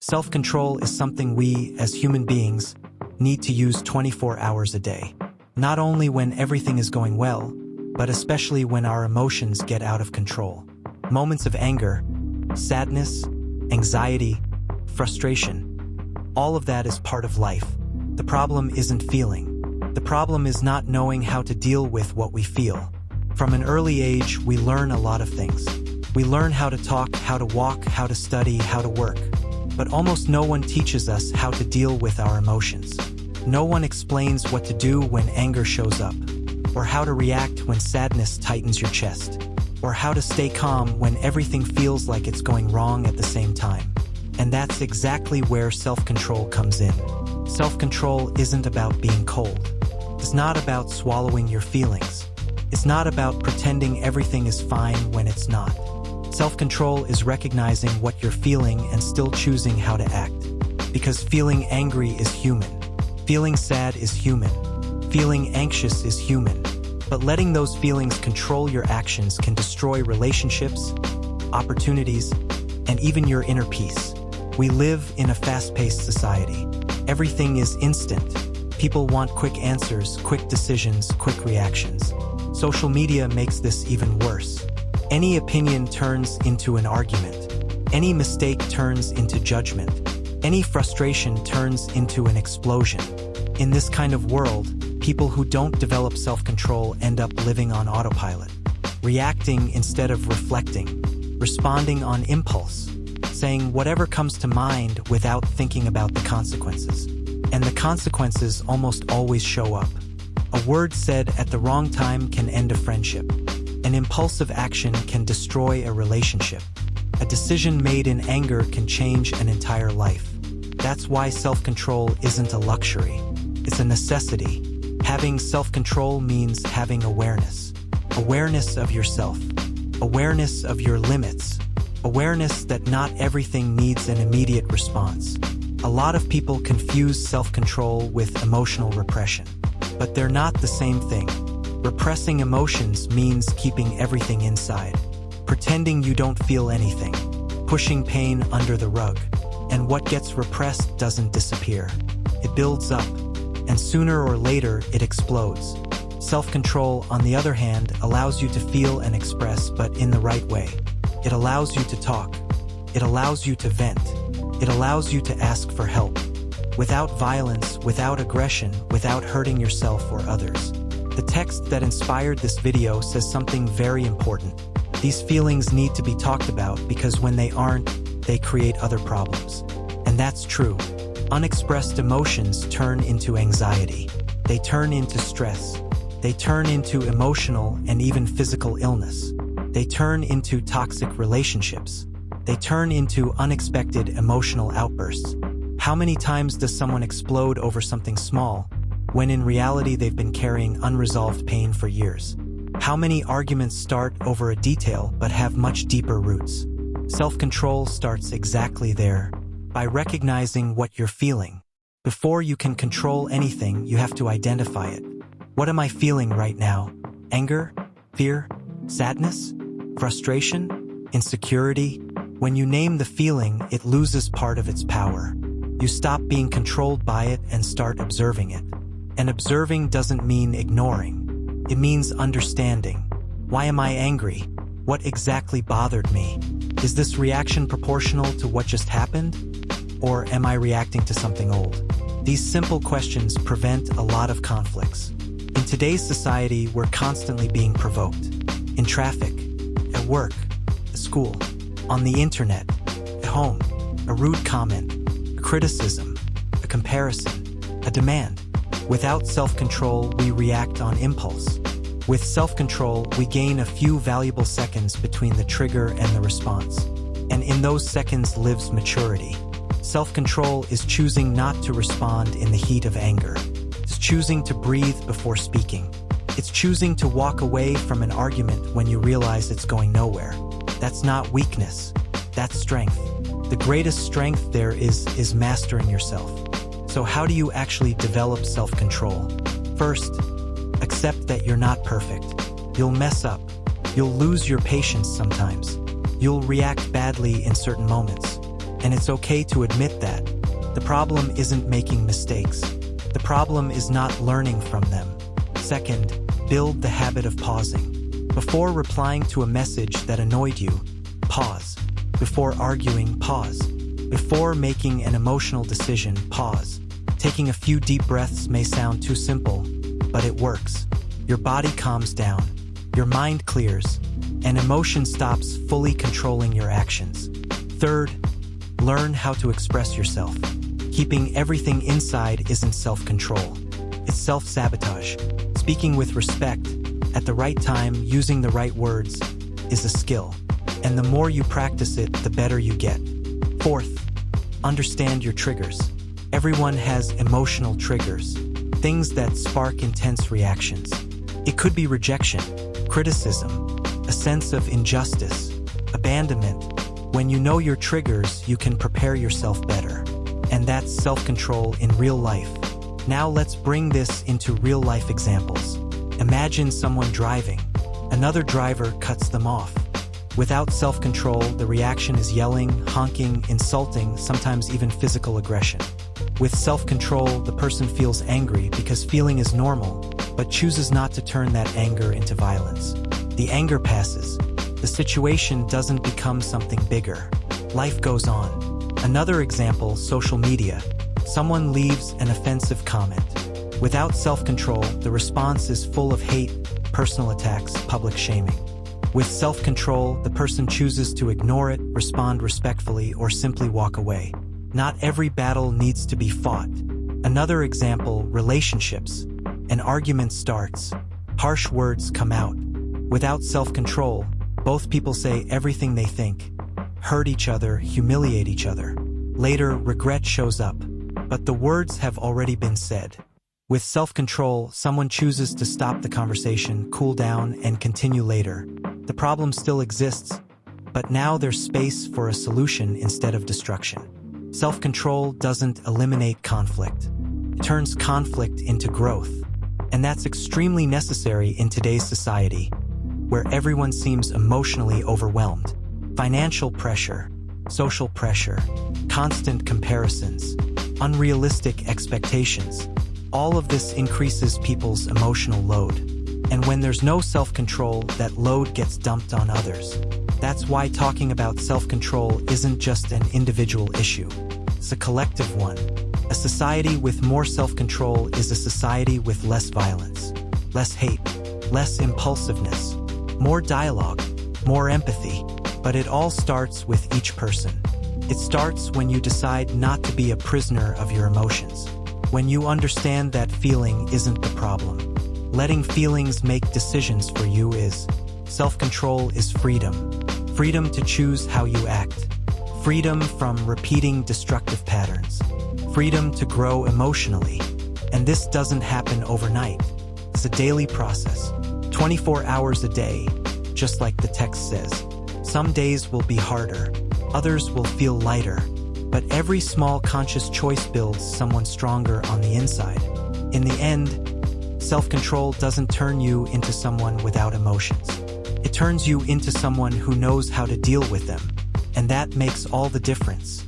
Self-control is something we, as human beings, need to use 24 hours a day. Not only when everything is going well, but especially when our emotions get out of control. Moments of anger, sadness, anxiety, frustration, all of that is part of life. The problem isn't feeling. The problem is not knowing how to deal with what we feel. From an early age, we learn a lot of things. We learn how to talk, how to walk, how to study, how to work. But almost no one teaches us how to deal with our emotions. No one explains what to do when anger shows up, or how to react when sadness tightens your chest, or how to stay calm when everything feels like it's going wrong at the same time. And that's exactly where self-control comes in. Self-control isn't about being cold. It's not about swallowing your feelings. It's not about pretending everything is fine when it's not. Self-control is recognizing what you're feeling and still choosing how to act. Because feeling angry is human. Feeling sad is human. Feeling anxious is human. But letting those feelings control your actions can destroy relationships, opportunities, and even your inner peace. We live in a fast-paced society. Everything is instant. People want quick answers, quick decisions, quick reactions. Social media makes this even worse. Any opinion turns into an argument. Any mistake turns into judgment. Any frustration turns into an explosion. In this kind of world, people who don't develop self-control end up living on autopilot, reacting instead of reflecting, responding on impulse, saying whatever comes to mind without thinking about the consequences. And the consequences almost always show up. A word said at the wrong time can end a friendship. An impulsive action can destroy a relationship. A decision made in anger can change an entire life. That's why self-control isn't a luxury. It's a necessity. Having self-control means having awareness. Awareness of yourself. Awareness of your limits. Awareness that not everything needs an immediate response. A lot of people confuse self-control with emotional repression, but they're not the same thing. Repressing emotions means keeping everything inside, pretending you don't feel anything, pushing pain under the rug. And what gets repressed doesn't disappear. It builds up, and sooner or later it explodes. Self-control, on the other hand, allows you to feel and express, but in the right way. It allows you to talk. It allows you to vent. It allows you to ask for help. Without violence, without aggression, without hurting yourself or others. The text that inspired this video says something very important. These feelings need to be talked about because when they aren't, they create other problems. And that's true. Unexpressed emotions turn into anxiety. They turn into stress. They turn into emotional and even physical illness. They turn into toxic relationships. They turn into unexpected emotional outbursts. How many times does someone explode over something small, when in reality they've been carrying unresolved pain for years? How many arguments start over a detail but have much deeper roots? Self-control starts exactly there, by recognizing what you're feeling. Before you can control anything, you have to identify it. What am I feeling right now? Anger? Fear? Sadness? Frustration? Insecurity? When you name the feeling, it loses part of its power. You stop being controlled by it and start observing it. And observing doesn't mean ignoring. It means understanding. Why am I angry? What exactly bothered me? Is this reaction proportional to what just happened? Or am I reacting to something old? These simple questions prevent a lot of conflicts. In today's society, we're constantly being provoked. In traffic, at work, at school, on the internet, at home, a rude comment, a criticism, a comparison, a demand. Without self-control, we react on impulse. With self-control, we gain a few valuable seconds between the trigger and the response. And in those seconds lives maturity. Self-control is choosing not to respond in the heat of anger. It's choosing to breathe before speaking. It's choosing to walk away from an argument when you realize it's going nowhere. That's not weakness. That's strength. The greatest strength there is mastering yourself. So how do you actually develop self-control? First, accept that you're not perfect. You'll mess up. You'll lose your patience sometimes. You'll react badly in certain moments. And it's okay to admit that. The problem isn't making mistakes. The problem is not learning from them. Second, build the habit of pausing. Before replying to a message that annoyed you, pause. Before arguing, pause. Before making an emotional decision, pause. Taking a few deep breaths may sound too simple, but it works. Your body calms down, your mind clears, and emotion stops fully controlling your actions. Third, learn how to express yourself. Keeping everything inside isn't self-control. It's self-sabotage. Speaking with respect, at the right time, using the right words, is a skill. And the more you practice it, the better you get. Fourth, understand your triggers. Everyone has emotional triggers, things that spark intense reactions. It could be rejection, criticism, a sense of injustice, abandonment. When you know your triggers, you can prepare yourself better. And that's self-control in real life. Now let's bring this into real-life examples. Imagine someone driving. Another driver cuts them off. Without self-control, the reaction is yelling, honking, insulting, sometimes even physical aggression. With self-control, the person feels angry because feeling is normal, but chooses not to turn that anger into violence. The anger passes. The situation doesn't become something bigger. Life goes on. Another example, social media. Someone leaves an offensive comment. Without self-control, the response is full of hate, personal attacks, public shaming. With self-control, the person chooses to ignore it, respond respectfully, or simply walk away. Not every battle needs to be fought. Another example, relationships. An argument starts. Harsh words come out. Without self-control, both people say everything they think, hurt each other, humiliate each other. Later, regret shows up, but the words have already been said. With self-control, someone chooses to stop the conversation, cool down, and continue later. The problem still exists, but now there's space for a solution instead of destruction. Self-control doesn't eliminate conflict. It turns conflict into growth. And that's extremely necessary in today's society, where everyone seems emotionally overwhelmed. Financial pressure, social pressure, constant comparisons, unrealistic expectations. All of this increases people's emotional load. And when there's no self-control, that load gets dumped on others. That's why talking about self-control isn't just an individual issue. It's a collective one. A society with more self-control is a society with less violence, less hate, less impulsiveness, more dialogue, more empathy. But it all starts with each person. It starts when you decide not to be a prisoner of your emotions. When you understand that feeling isn't the problem. Letting feelings make decisions for you is. Self-control is freedom. Freedom to choose how you act. Freedom from repeating destructive patterns. Freedom to grow emotionally. And this doesn't happen overnight. It's a daily process. 24 hours a day, just like the text says. Some days will be harder, others will feel lighter, but every small conscious choice builds someone stronger on the inside. In the end, self-control doesn't turn you into someone without emotions. It turns you into someone who knows how to deal with them, and that makes all the difference.